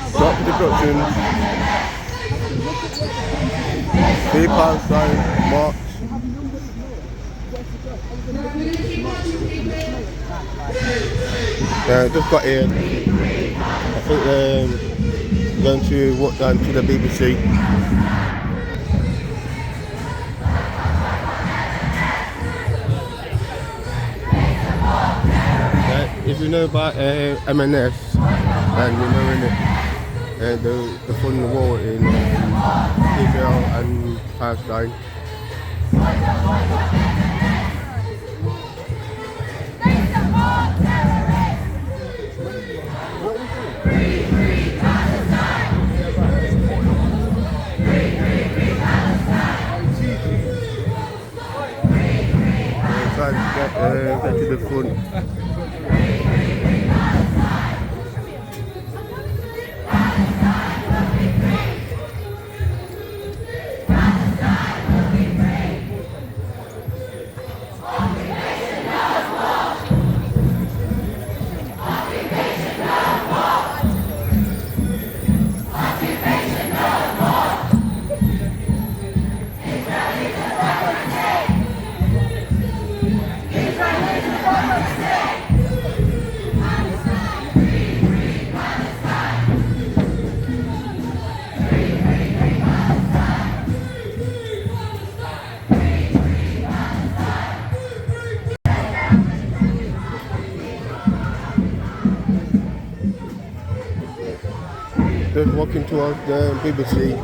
Stop the productions. Free Palestine March. Yeah, just got here. I think going to walk down to the BBC. If you know about M&S, then you know in it, the fun war in Israel and Palestine. Trying to get to the front. Just walking towards the BBC.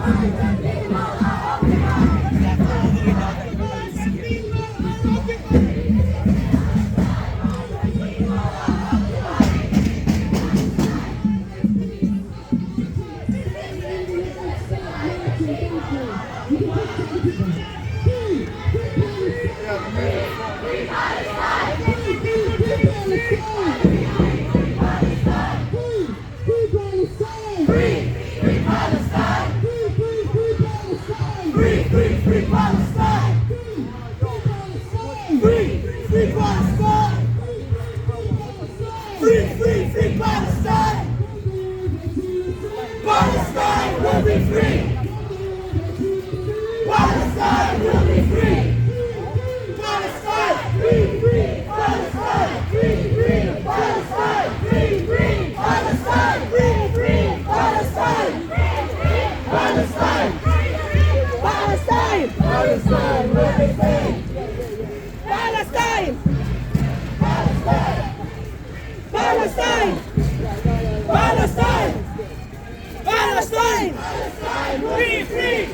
Palestine will be free! Palestine will be free! Palestine free, free! Palestine free, free! Palestine free, free! Palestine free, free! Palestine free, free! Palestine! Palestine! Palestine will be free! Palestine! Palestine! Palestine! Palestine! Palestine! Free, free!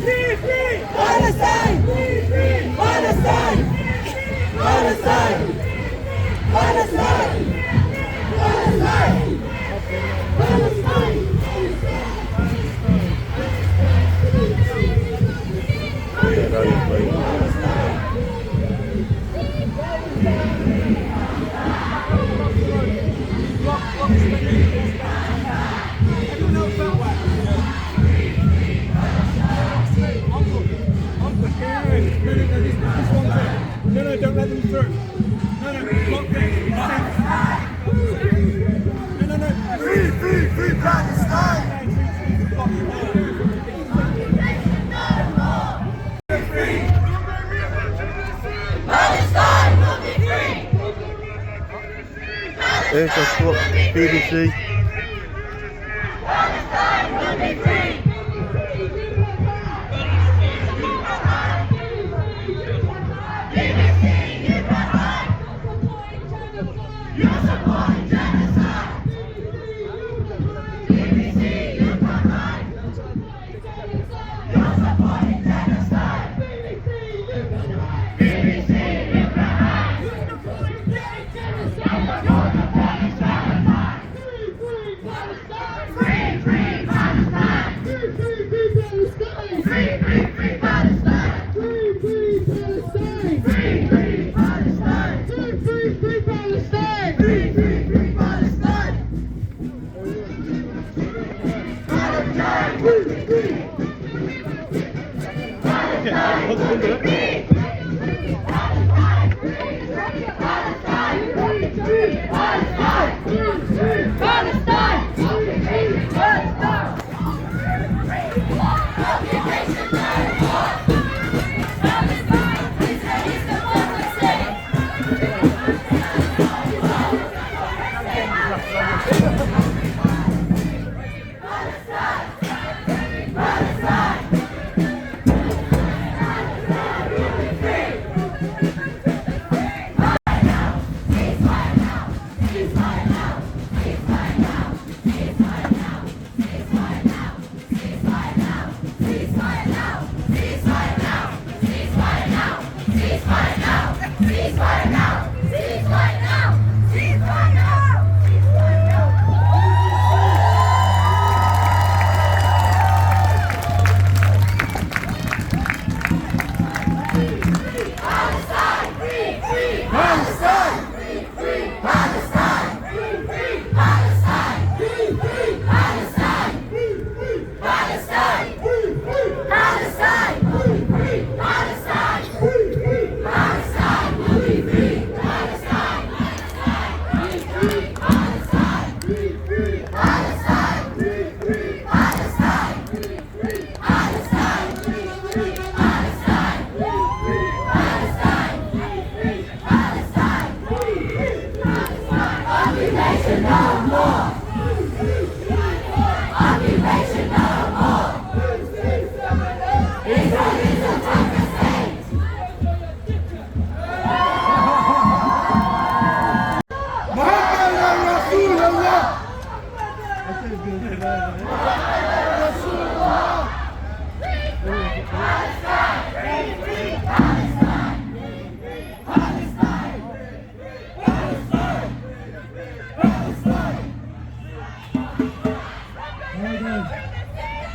Free, free! Palestine! Free, free! Palestine! Palestine! Palestine! Palestine! Palestine! No, don't let them through. No, block them. No. Free, free, free Palestine! Palestine will be free! There's a BBC. Palestine will be free! You're supporting genocide! BBC, you can't hide! You're supporting genocide! BBC, you can't hide! You're supporting genocide! Free, free Palestine! Free, free Palestine! Free, free Palestine! Free, free Palestine! Free, free Palestine! Free, free Palestine! Free, free Palestine! Palestine will be free! Palestine will be free! Palestine! Palestine! Palestine!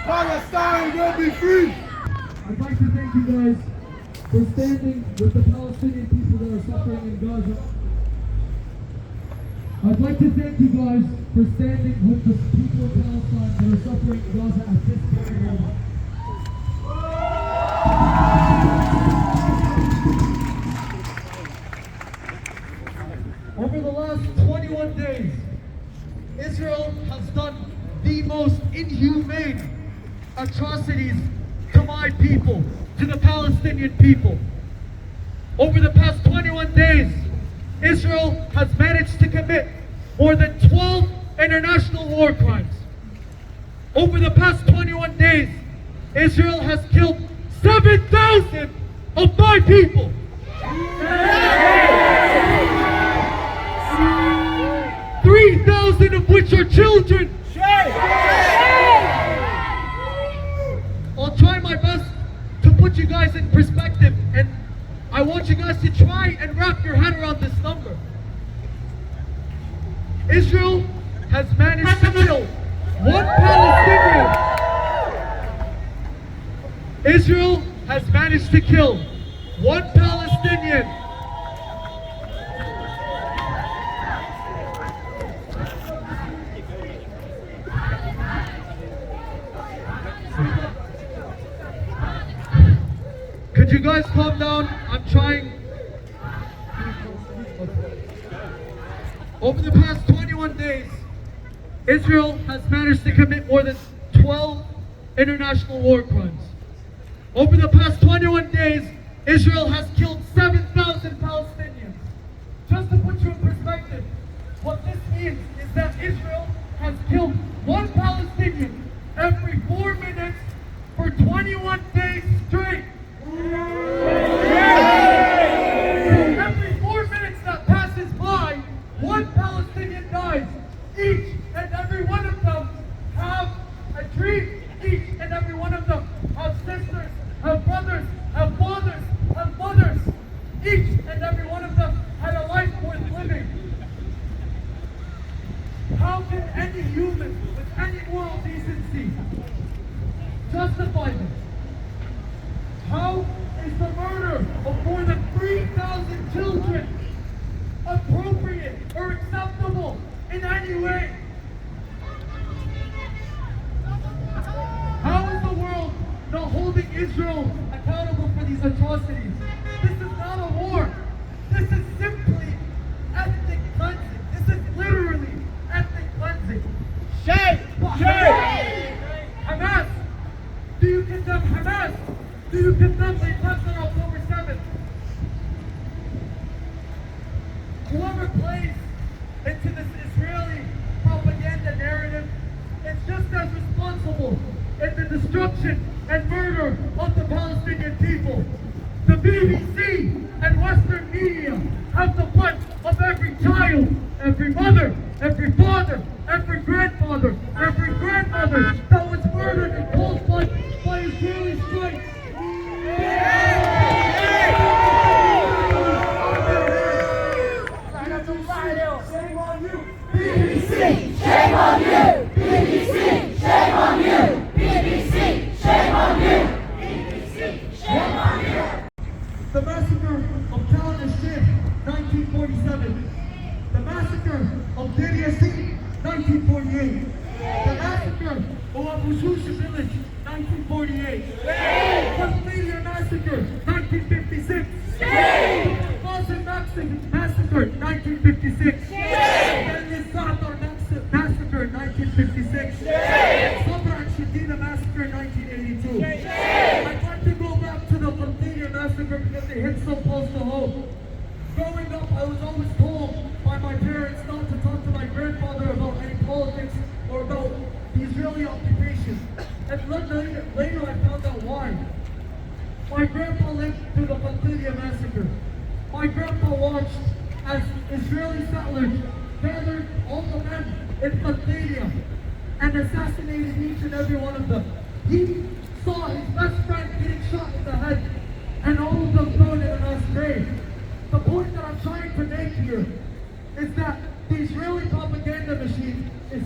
Palestine will be free. I'd like to thank you guys for standing with the Palestinian people that are suffering in Gaza. I'd like to thank you guys for standing with the people of Palestine that are suffering in Gaza at this very moment. Over the last 21 days, Israel has done the most inhumane atrocities to my people, to the Palestinian people. Over the past 21 days, Israel has managed to commit more than 12 international war crimes. Over the past 21 days, Israel has killed 7,000 of my people. 3,000 of which are children. I'll try my best to put you guys in perspective, and I want you guys to try and wrap your head around this number. Israel has managed to kill one Palestinian. Israel has managed to kill one Palestinian. Could you guys calm down? I'm trying. Over the past 21 days, Israel has managed to commit more than 12 international war crimes. Over the past 21 days, Israel has killed 7,000 Palestinians. Just to put you in perspective, what this means is that Israel has killed one Palestinian every 4 minutes for 21 days straight. Every 4 minutes that passes by, one Palestinian dies. Each and every one of them have a dream. Each and every one of them have sisters, have brothers, have fathers, have mothers. Each and every one of them had a life worth living. How can any human with any moral decency justify this? How is the murder of more than 3,000 children appropriate or acceptable in any way? How is the world not holding Israel accountable for these atrocities? This is not a war. This is simply ethnic cleansing. This is literally ethnic cleansing. Shame! Shame! Hamas! Do you condemn Hamas? Do you condemn the attacks on October 7th? Whoever plays into this Israeli propaganda narrative is just as responsible in the destruction and murder of the Palestinian people. The BBC and Western media have the blood of every child, every mother, every father, every grandfather, every grandmother that was murdered in cold blood by Israeli strikes. Shame on you. BBC, shame on you! BBC, shame on you! BBC, shame on you! BBC, shame on you! The massacre of Town and Ship, 1947. The massacre of Deir Yassin, 1948. The massacre of Abu Shusha village, 1948. The Failure massacre, 1956. Boston massacre, 1956. The Lissatar massacre, 1956. Sabra and Shadida massacre, 1982. I'd like to go back to the Failure massacre because they hit so close to home. Growing up, I was always told by my parents not to talk to my grandfather about any politics or about the Israeli occupation. And later I found out why. My grandpa lived through the Palestine massacre. My grandpa watched as Israeli settlers gathered all the men in Palestine and assassinated each and every one of them. He saw his best friend getting shot in the head and all of them thrown in a mass grave. The point that I'm trying to make here is that the Israeli propaganda machine is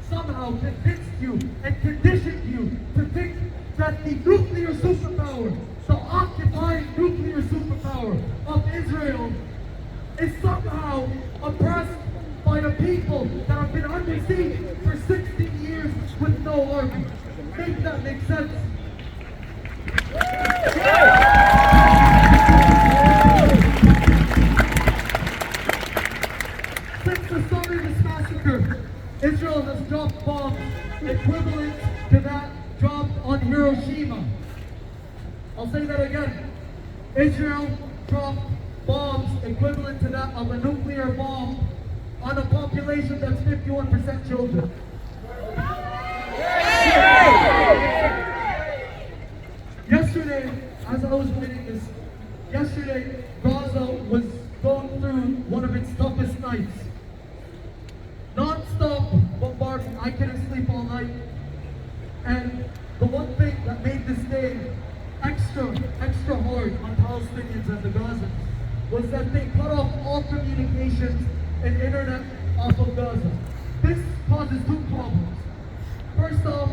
somehow convinced you and conditioned you to think that the nuclear superpower, the occupying nuclear superpower of Israel, is somehow oppressed by a people that have been under siege for 16 years with no army. Make that make sense? Since the start of this massacre, Israel has dropped bombs equivalent to that dropped on Hiroshima. I'll say that again. Israel dropped bombs equivalent to that of a nuclear bomb on a population that's 51% children. Yesterday, as I was reading this, Gaza was going through one of its toughest nights. Non-stop bombardment. I couldn't sleep all night. And the one thing that made this day extra hard on Palestinians and the Gazans was that they cut off all communications and internet off of Gaza. This causes two problems. First off,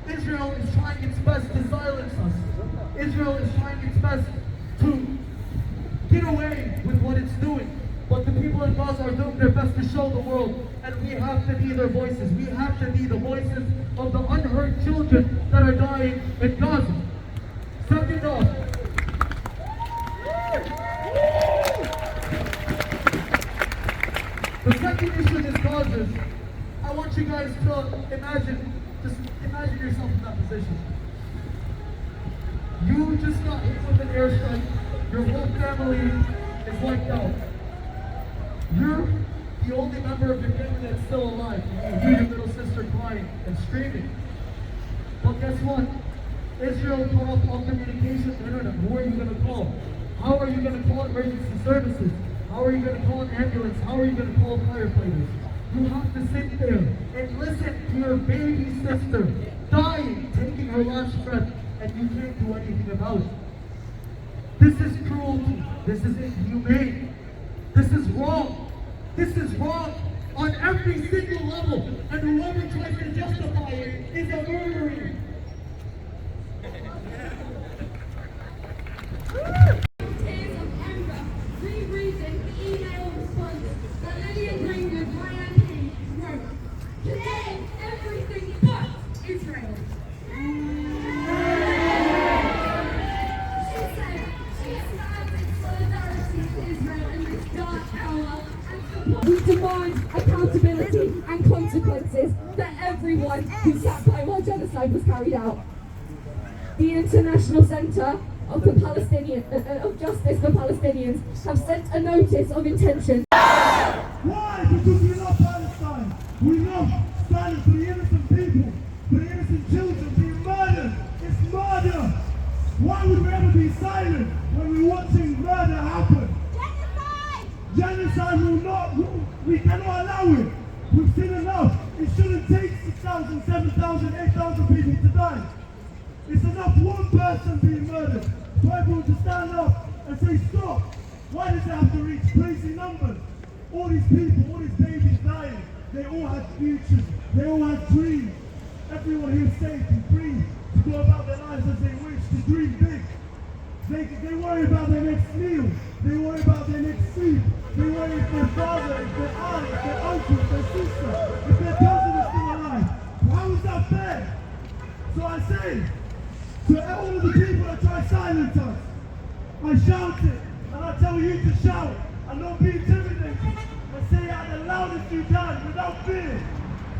Israel is trying its best to silence us. Israel is trying its best to get away with what it's doing. But the people in Gaza are doing their best to show the world, and we have to be their voices. We have to be the voices of the unheard children that are dying in Gaza. Second off, the second issue this causes, I want you guys to imagine yourself in that position. You just got hit with an airstrike, your whole family is wiped out. You're the only member of your family that's still alive. You hear your little sister crying and screaming. But guess what? Israel cut off all communication and internet. Who are you going to call? How are you going to call emergency services? How are you going to call an ambulance? How are you going to call firefighters? You have to sit there and listen to your baby sister dying, taking her last breath, and you can't do anything about it. This is cruelty. This is inhumane. This is wrong. This is wrong on every single level. And whoever tries to justify it is a murderer. Tears of anger, rereading the email response that Lillian Greenwood, Ryan King wrote. Today, everything but Israel. She said she stands in solidarity with Israel in this dark hour and support. We demand accountability and consequences for everyone who sat by while genocide was carried out. The International Centre of Justice for Palestinians have sent a notice of intention. Why? Because we love Palestine. We love standing for the innocent people, for the innocent children being murdered. It's murder. Why would we ever be silent when we're watching murder happen? Genocide! Genocide will not, we cannot allow it. We've seen enough. It shouldn't take 6,000, 7,000, 8,000 people to die. It's enough one person being murdered for everyone to stand up and say stop. Why does it have to reach crazy numbers? All these people, all these babies dying, they all have futures, they all have dreams. Everyone here is safe and free to go about their lives as they wish, to dream big. They worry about their next meal, they worry about their next sleep, they worry if their father, if their aunt, if their uncle, if their sister, if their cousin is still alive. How is that fair? So I say, to all of the people that try to silence us, I shout it, and I tell you to shout, and don't be intimidated, and say it at the loudest you can, without fear.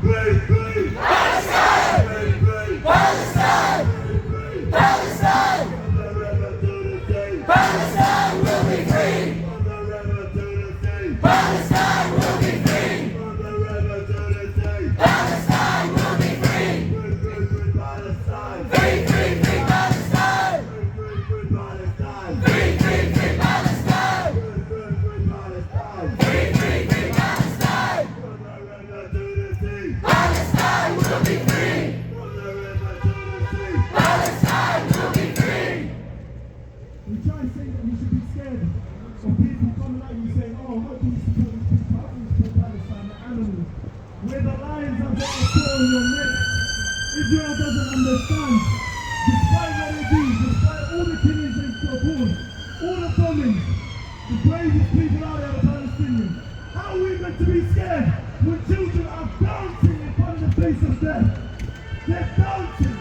Free, free! Palestine! Free, free! Palestine! Free, free! Palestine! From the river to the sea! Palestine will be free! From the river to the sea! Palestine will be free. From the river to the sea. Palestine will be free. Free, free, free Palestine. Free, free, free Palestine. Free, free, free Palestine. Free, free, free Palestine. Free, free, free Palestine. Free, free, free Palestine. From the river to the sea. Palestine will be free. From the river to the sea. Palestine will be free. We try and say that we should be scared of people coming at you saying, oh, how do you support these people? How do you support Palestine? The animals. Where the lions have got a claw on your neck. Israel doesn't understand. Despite what they do, despite all the killings they've performed, all the bombings, the bravest people out there are Palestinians. How are we meant to be scared when children are dancing in front of the face of death? They're dancing.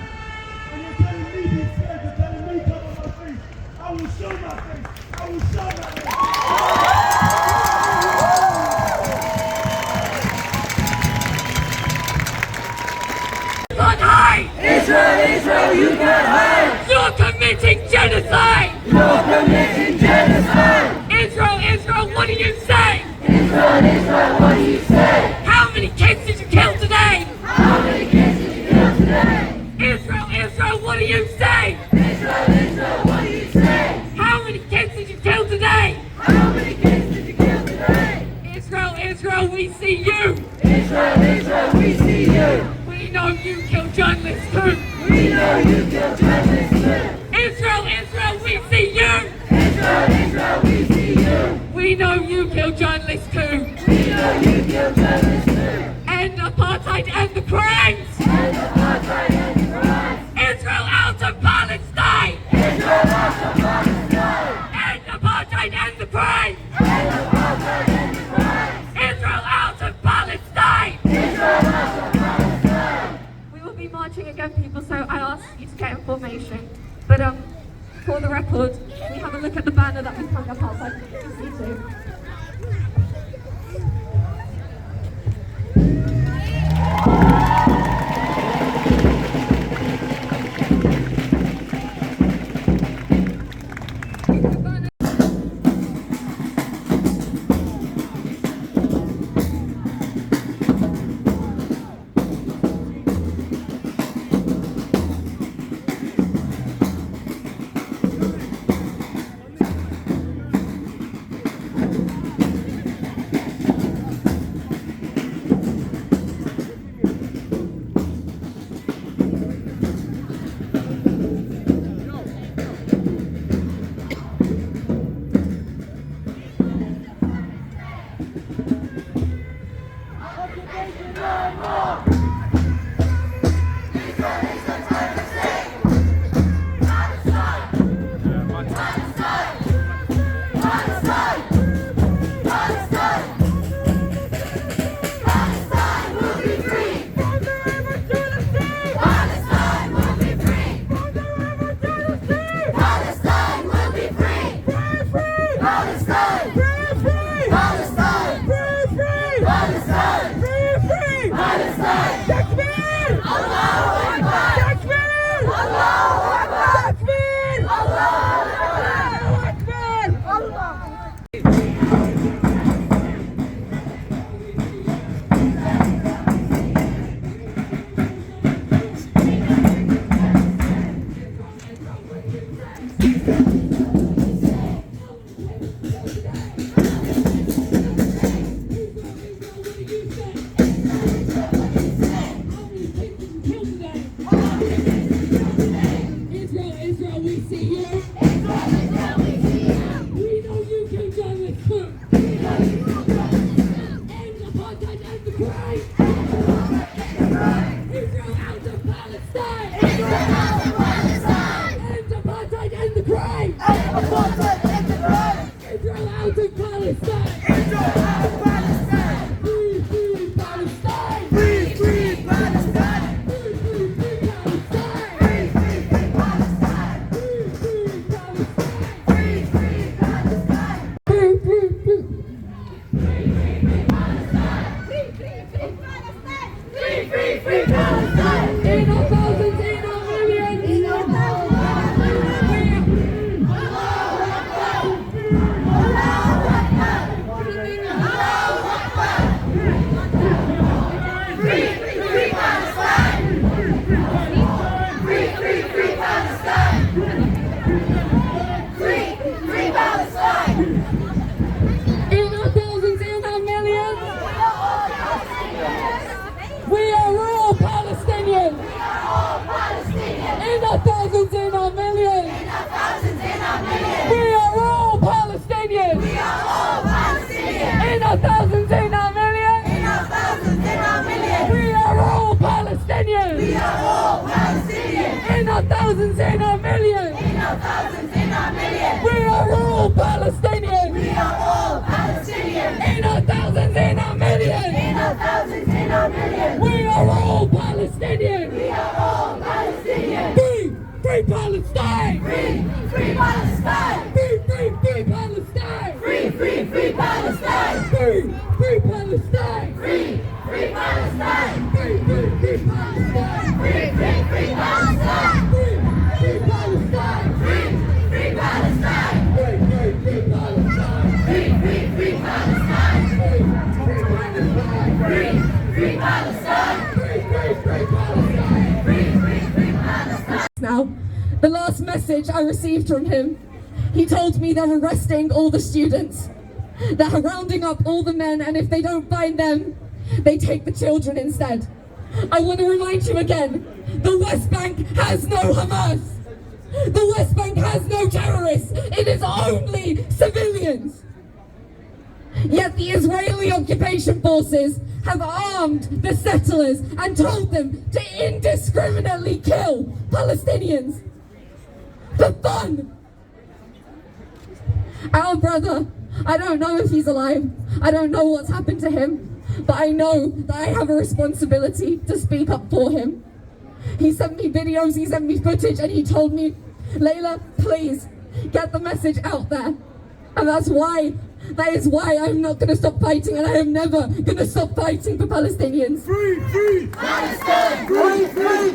And you're telling me be scared, you're telling me cover my face. I will show my face. I will show my face. On high! Israel, Israel, you can't hide. You're committing genocide! You're committing genocide. Israel, Israel, what do you say? Israel, Israel, what do you say? How many kids did you kill today? How many kids did you kill today? Israel, Israel, what do you say? Israel, Israel, what do you say? How many kids did you kill today? How many kids did you kill today? Israel, Israel, we see you! Israel, Israel, we see you. We know you killed journalists too! We know you killed journalists too. Israel, Israel, we see you! Israel, Israel, we see you. We know you killed journalists too! We know you killed journalists too. End apartheid, end the crimes! And apartheid and the crimes. Israel out of Palestine! Israel out of Palestine. End apartheid, end the crimes! And apartheid and the crimes. Israel out of Palestine! Israel out of Palestine. We will be marching again, people, so I ask you to get information. But for the record, we have a look at the banner that we hung up outside the BBC2. our thousands, in our millions. In our thousands, in our millions. We are all Palestinians. We are all Palestinians. In our thousands, in our millions. In our thousands, in our millions. We are all Palestinians. We are all Palestinians. In our thousands, in our millions. In our thousands, in our millions. We are all Palestinians. We are all Palestinians. Free Palestine. Free, free Palestine. Free Palestine. Free, free Palestine. Free Palestine. Free, free Palestine. Free Palestine. Free, free Palestine. Free Palestine. Free, free Palestine. Free Palestine. Free, free Palestine. Free Palestine. Free, free Palestine. Free Palestine. Free, free Palestine. Now, the last message I received from him, he told me they're arresting all the students. They're rounding up all the men, and if they don't find them, they take the children instead. I want to remind you again, the West Bank has no Hamas. The West Bank has no terrorists. It is only civilians. Yet the Israeli occupation forces have armed the settlers and told them to indiscriminately kill Palestinians for fun. Our brother, I don't know if he's alive. I don't know what's happened to him, but I know that I have a responsibility to speak up for him. He sent me videos, he sent me footage, and he told me, Layla, please get the message out there. And that is why I'm not going to stop fighting, and I am never going to stop fighting for Palestinians. Free Palestine. Free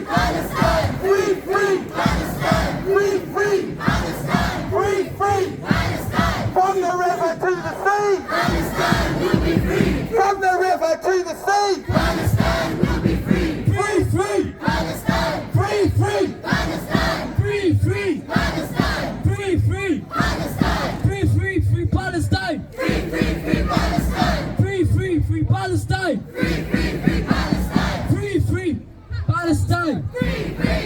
Palestine. Free Palestine. Free Palestine. Free Palestine. From the river to the sea. Palestine will be free. From the river to the sea. Palestine will be free. Free Palestine. Free Palestine. Free Palestine. Free Palestine. Free Palestine. Free, free Palestine. Free Palestine. Free Palestine. Free Palestine. Free, free